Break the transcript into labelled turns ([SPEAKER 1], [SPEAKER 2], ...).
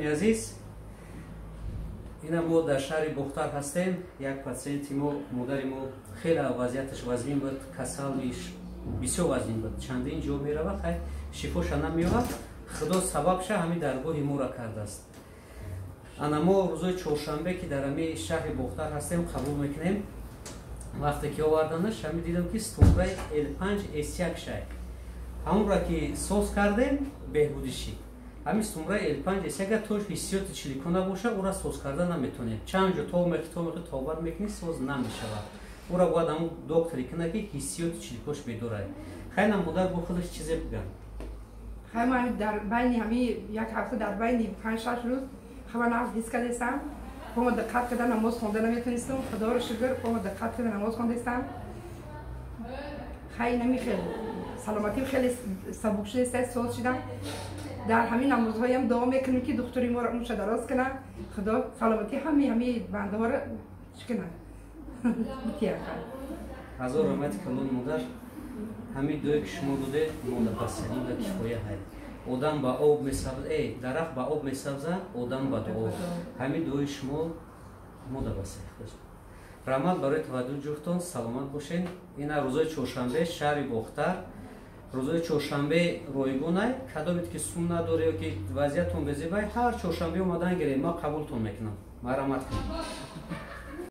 [SPEAKER 1] عزیز اینا ما در شهر بختار هستیم. یک پاцієنتی ما مادر ما خیلی وضعیتش وزین بود، کسالش بسیار وزین بود، چندین جا می رود خیلی شفاش نمیاد. خدا سببش همین درگاه ما را کرده است. انا ما روز چهارشنبه که در همین شهر بختار هستیم قبول میکنیم. وقتی که آوردنش همین دیدم که ستومره L5S1 شد. همون را که سوس کردیم بهبودیشی. همین ستومره L5S1 توش حسیات چلیکونه باشه او را سوس کردن نمیتونه. چند جو تو تابر میکنی سوز نمیشود. او را باید همون دکتری کنه که حسیات چلیکوش بدوره. خیلی مادر با خودش چیزی بگم.
[SPEAKER 2] من در بین همین یک هفته در بین 5-6 روز خبر نفس حس کردم. با دقت کردن نماز خوندن نمیتونستم. خدا رو شکر با دقت کردن نماز خوندستم. خیلی نمیخواد. سلامتی خیلی سبک شده است. سوز شدم. در همین نمازهایم دعا میکنم که دکتری ما را موشه دراز کنه. خدا سلامتی همین بنده ها را چکنه. بتیه خیلی.
[SPEAKER 1] از رحمت کلون مادر همین دوی که شما دوده مادر بسیاری و کفایه هست. آدم با آب میسازه، درخت با آب میسازه، آدم با دعا. همین دوی شما مادر بسیاری خوش. رحمت برای توجه جفتون سلامت باشین. این روزای چهارشنبه شهر بختار. روزای چهارشنبه رایگونه کدامید که سون نداره یا که وضعیتون بزیبای هر چهارشنبه اومدن گیریم ما قبولتون میکنم. مرحمت کنید.